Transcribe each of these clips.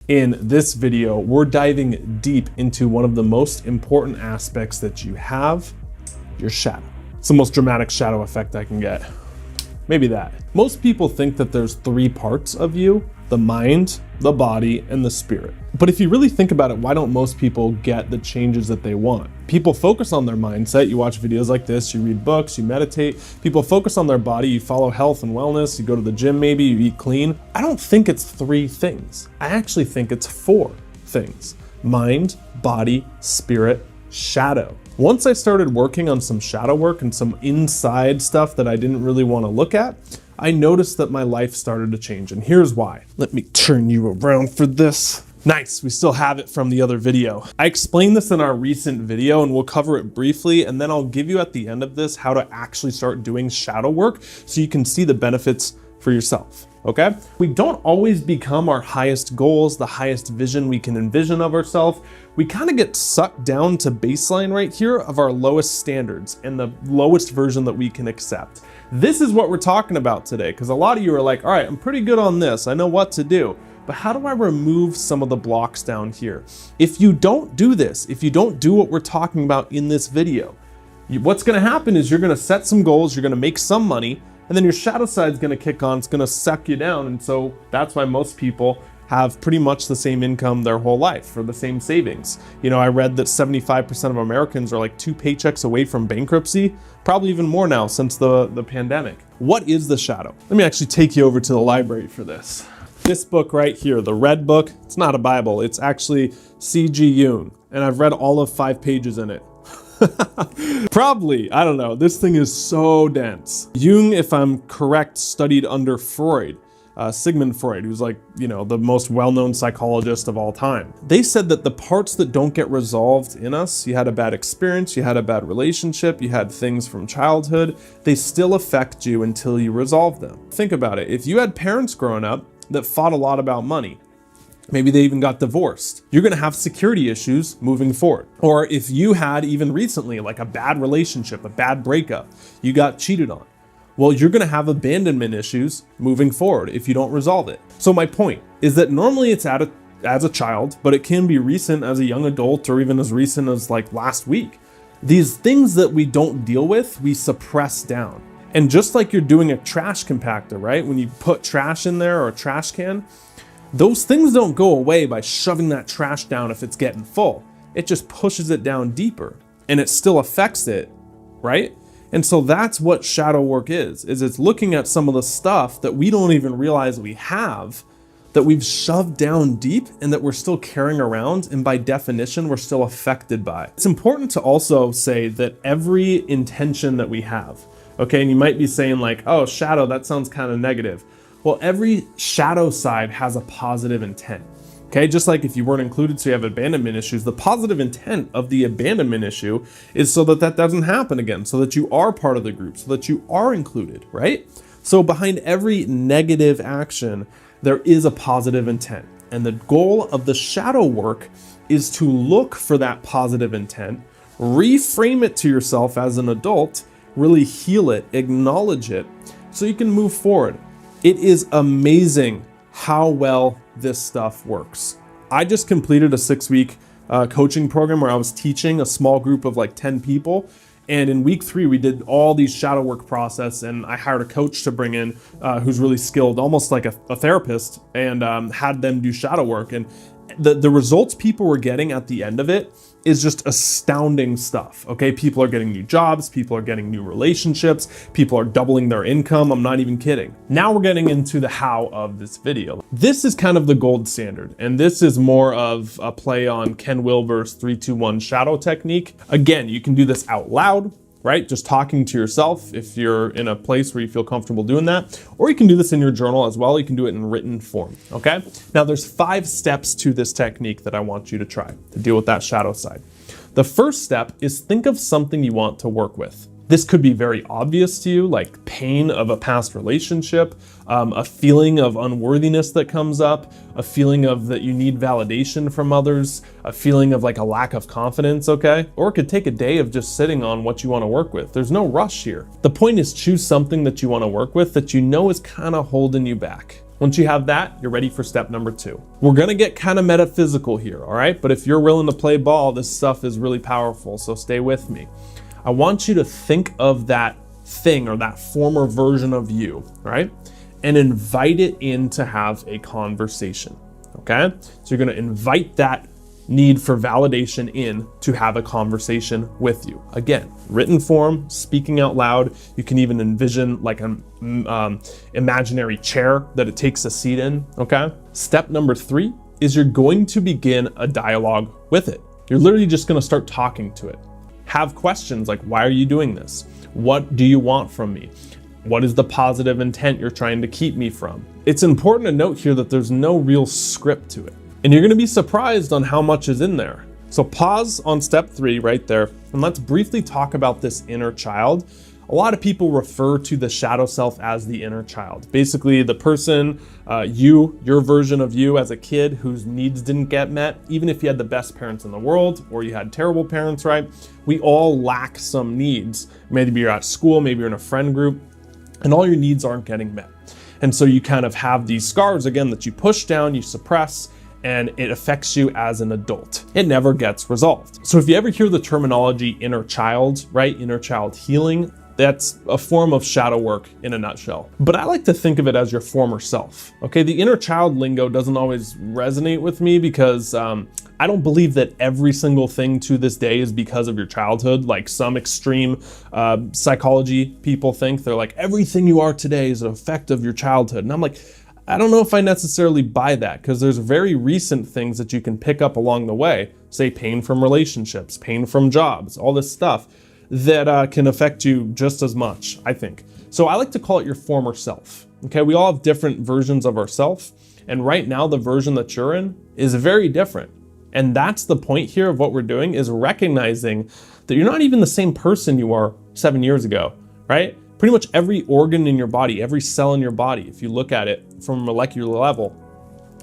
In this video, we're diving deep into one of the most important aspects that you have, your shadow. It's the most dramatic shadow effect I can get. Maybe that. Most people think that there's three parts of you: the mind, the body, and the spirit. But if you really think about it, why don't most people get the changes that they want? People focus on their mindset. You watch videos like this, you read books, you meditate. People focus on their body, you follow health and wellness, you go to the gym maybe, you eat clean. I don't think it's three things. I actually think it's four things: mind, body, spirit, shadow. Once I started working on some shadow work and some inside stuff that I didn't really want to look at, I noticed that my life started to change, and here's why. Let me turn you around for this. Nice, we still have it from the other video. I explained this in our recent video and we'll cover it briefly, and then I'll give you at the end of this how to actually start doing shadow work so you can see the benefits for yourself, okay? We don't always become our highest goals, the highest vision we can envision of ourselves. We kind of get sucked down to baseline right here of our lowest standards and the lowest version that we can accept. This is what we're talking about today, because a lot of you are like, all right, I'm pretty good on this, I know what to do, but how do I remove some of the blocks down here? If you don't do this, if you don't do what we're talking about in this video, what's gonna happen is you're gonna set some goals, you're gonna make some money, and then your shadow side's gonna kick on, it's gonna suck you down, and so that's why most people have pretty much the same income their whole life, or the same savings. You know, I read that 75% of Americans are like 2 paychecks away from bankruptcy, probably even more now since the pandemic. What is the shadow? Let me actually take you over to the library for this. This book right here, the red book, it's not a Bible, it's actually C.G. Jung, and I've read all of 5 pages in it. Probably, I don't know, this thing is so dense. Jung, if I'm correct, studied under Freud. Sigmund Freud, who's like, you know, the most well-known psychologist of all time. They said that the parts that don't get resolved in us, you had a bad experience, you had a bad relationship, you had things from childhood, they still affect you until you resolve them. Think about it. If you had parents growing up that fought a lot about money, maybe they even got divorced, you're gonna have security issues moving forward. Or if you had even recently like a bad relationship, a bad breakup, you got cheated on, well, you're gonna have abandonment issues moving forward if you don't resolve it. So my point is that normally it's as a child, but it can be recent as a young adult or even as recent as like last week. These things that we don't deal with, we suppress down. And just like you're doing a trash compactor, right? When you put trash in there or a trash can, those things don't go away by shoving that trash down if it's getting full. It just pushes it down deeper and it still affects it, right? And so that's what shadow work is it's looking at some of the stuff that we don't even realize we have, that we've shoved down deep and that we're still carrying around, and by definition, we're still affected by. It's important to also say that every intention that we have, okay, and you might be saying like, oh, shadow, that sounds kind of negative. Well, every shadow side has a positive intent. Okay, just like if you weren't included, so you have abandonment issues, the positive intent of the abandonment issue is so that that doesn't happen again, so that you are part of the group, so that you are included, right? So behind every negative action, there is a positive intent. And the goal of the shadow work is to look for that positive intent, reframe it to yourself as an adult, really heal it, acknowledge it, so you can move forward. It is amazing how well this stuff works. I just completed a 6-week coaching program where I was teaching a small group of like 10 people. And in week 3, we did all these shadow work process, and I hired a coach to bring in who's really skilled, almost like a therapist, and had them do shadow work. And the results people were getting at the end of it is just astounding stuff, okay? People are getting new jobs, people are getting new relationships, people are doubling their income, I'm not even kidding. Now we're getting into the how of this video. This is kind of the gold standard, and this is more of a play on Ken Wilber's 3-2-1 shadow technique. Again, you can do this out loud, right? Just talking to yourself if you're in a place where you feel comfortable doing that, or you can do this in your journal as well. You can do it in written form, okay? Now there's 5 steps to this technique that I want you to try to deal with that shadow side. The first step is think of something you want to work with. This could be very obvious to you, like pain of a past relationship, a feeling of unworthiness that comes up, a feeling of that you need validation from others, a feeling of like a lack of confidence, okay? Or it could take a day of just sitting on what you want to work with. There's no rush here. The point is choose something that you want to work with that you know is kind of holding you back. Once you have that, you're ready for step number 2. We're gonna get kind of metaphysical here, all right? But if you're willing to play ball, this stuff is really powerful, so stay with me. I want you to think of that thing or that former version of you, right? And invite it in to have a conversation, okay? So you're gonna invite that need for validation in to have a conversation with you. Again, written form, speaking out loud. You can even envision like an imaginary chair that it takes a seat in, okay? Step number 3 is you're going to begin a dialogue with it. You're literally just gonna start talking to it. Have questions like, why are you doing this? What do you want from me? What is the positive intent you're trying to keep me from? It's important to note here that there's no real script to it. And you're gonna be surprised on how much is in there. So pause on step 3 right there, and let's briefly talk about this inner child. A lot of people refer to the shadow self as the inner child. Basically, the person, your version of you as a kid whose needs didn't get met, even if you had the best parents in the world or you had terrible parents, right? We all lack some needs. Maybe you're at school, maybe you're in a friend group, and all your needs aren't getting met. And so you kind of have these scars, again, that you push down, you suppress, and it affects you as an adult. It never gets resolved. So if you ever hear the terminology inner child, right? Inner child healing, that's a form of shadow work in a nutshell. But I like to think of it as your former self, okay? The inner child lingo doesn't always resonate with me because I don't believe that every single thing to this day is because of your childhood. Like some extreme psychology people think, they're like, everything you are today is an effect of your childhood. And I'm like, I don't know if I necessarily buy that, because there's very recent things that you can pick up along the way, say pain from relationships, pain from jobs, all this stuff that can affect you just as much, I think. So I like to call it your former self, okay? We all have different versions of ourselves, and right now the version that you're in is very different. And that's the point here of what we're doing, is recognizing that you're not even the same person you were 7 years ago, right? Pretty much every organ in your body, every cell in your body, if you look at it from a molecular level,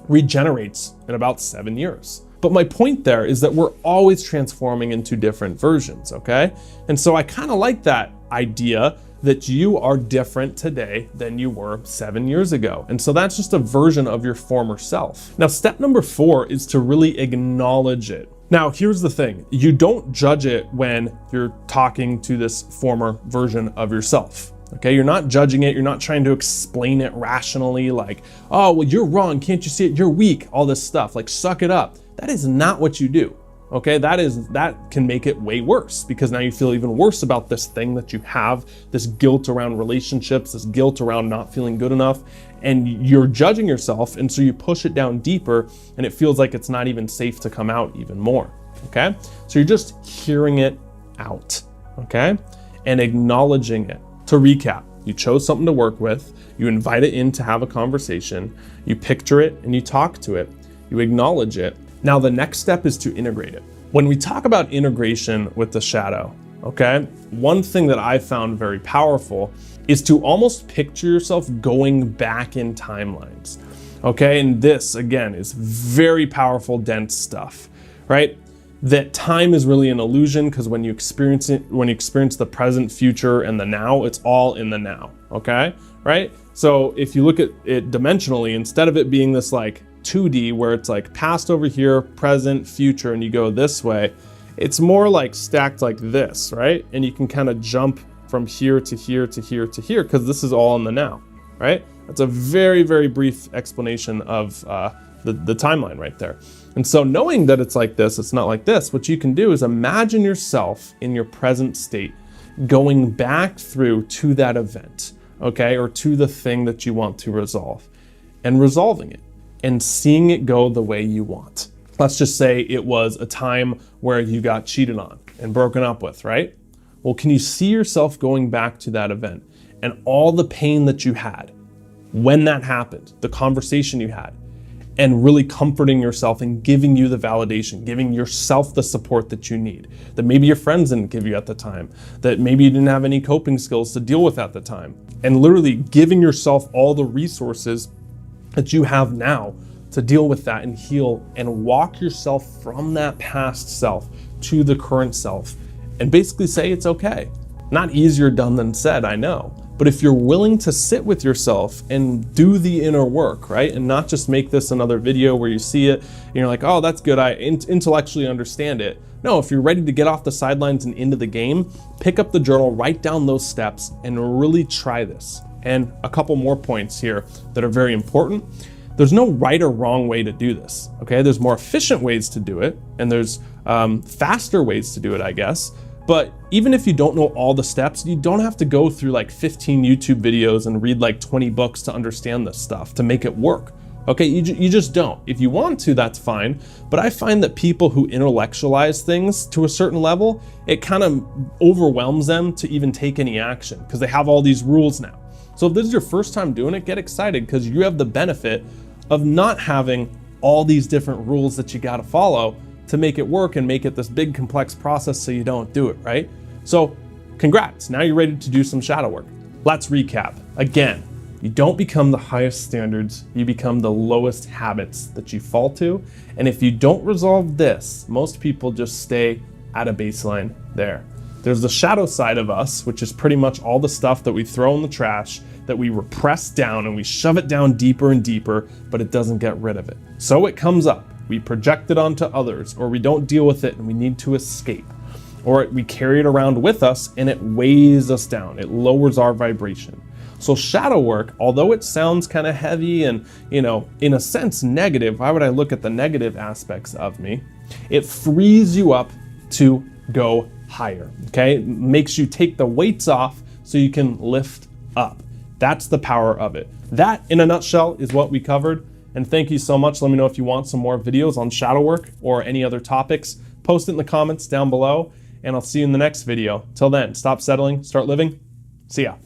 regenerates in about 7 years. But my point there is that we're always transforming into different versions, okay? And so I kind of like that idea that you are different today than you were 7 years ago. And so that's just a version of your former self. Now, step number 4 is to really acknowledge it. Now, here's the thing. You don't judge it when you're talking to this former version of yourself, okay? You're not judging it. You're not trying to explain it rationally like, oh, well, you're wrong. Can't you see it? You're weak. All this stuff, like suck it up. That is not what you do, okay? That can make it way worse, because now you feel even worse about this thing that you have, this guilt around relationships, this guilt around not feeling good enough, and you're judging yourself, and so you push it down deeper, and it feels like it's not even safe to come out even more, okay? So you're just hearing it out, okay? And acknowledging it. To recap, you chose something to work with, you invite it in to have a conversation, you picture it and you talk to it, you acknowledge it. Now the next step is to integrate it. When we talk about integration with the shadow, okay, one thing that I found very powerful is to almost picture yourself going back in timelines, okay? And this, again, is very powerful, dense stuff, right? That time is really an illusion, because when you experience it, when you experience the present, future, and the now, it's all in the now, okay? Right? So if you look at it dimensionally, instead of it being this like 2D where it's like past over here, present, future, and you go this way, it's more like stacked like this, right? And you can kind of jump from here to here to here to here, because this is all in the now, right? That's a very, very brief explanation of the timeline right there. And so knowing that it's like this, it's not like this, what you can do is imagine yourself in your present state going back through to that event, okay, or to the thing that you want to resolve, and resolving it and seeing it go the way you want. Let's just say it was a time where you got cheated on and broken up with, right? Well, can you see yourself going back to that event and all the pain that you had when that happened, the conversation you had, and really comforting yourself and giving you the validation, giving yourself the support that you need, that maybe your friends didn't give you at the time, that maybe you didn't have any coping skills to deal with at the time, and literally giving yourself all the resources that you have now to deal with that and heal and walk yourself from that past self to the current self and basically say it's okay. Not easier done than said, I know, But if you're willing to sit with yourself and do the inner work, right? And not just make this another video where you see it and you're like, oh, that's good, I intellectually understand it. No, if you're ready to get off the sidelines and into the game, pick up the journal, write down those steps, and really try this. And a couple more points here that are very important. There's no right or wrong way to do this, okay? There's more efficient ways to do it, and there's faster ways to do it, I guess. But even if you don't know all the steps, you don't have to go through like 15 YouTube videos and read like 20 books to understand this stuff, to make it work. Okay, you just don't. If you want to, that's fine. But I find that people who intellectualize things to a certain level, it kind of overwhelms them to even take any action because they have all these rules now. So if this is your first time doing it, get excited because you have the benefit of not having all these different rules that you got to follow to make it work and make it this big complex process so you don't do it, right? So congrats, now you're ready to do some shadow work. Let's recap. Again, you don't become the highest standards, you become the lowest habits that you fall to. And if you don't resolve this, most people just stay at a baseline there. There's the shadow side of us, which is pretty much all the stuff that we throw in the trash, that we repress down and we shove it down deeper and deeper, but it doesn't get rid of it. So it comes up, we project it onto others, or we don't deal with it and we need to escape. Or we carry it around with us and it weighs us down, it lowers our vibration. So shadow work, although it sounds kind of heavy and, in a sense negative, why would I look at the negative aspects of me? It frees you up to go higher, okay? It makes you take the weights off so you can lift up. That's the power of it. That, in a nutshell, is what we covered. And thank you so much. Let me know if you want some more videos on shadow work or any other topics. Post it in the comments down below, and I'll see you in the next video. Till then, stop settling, start living. See ya.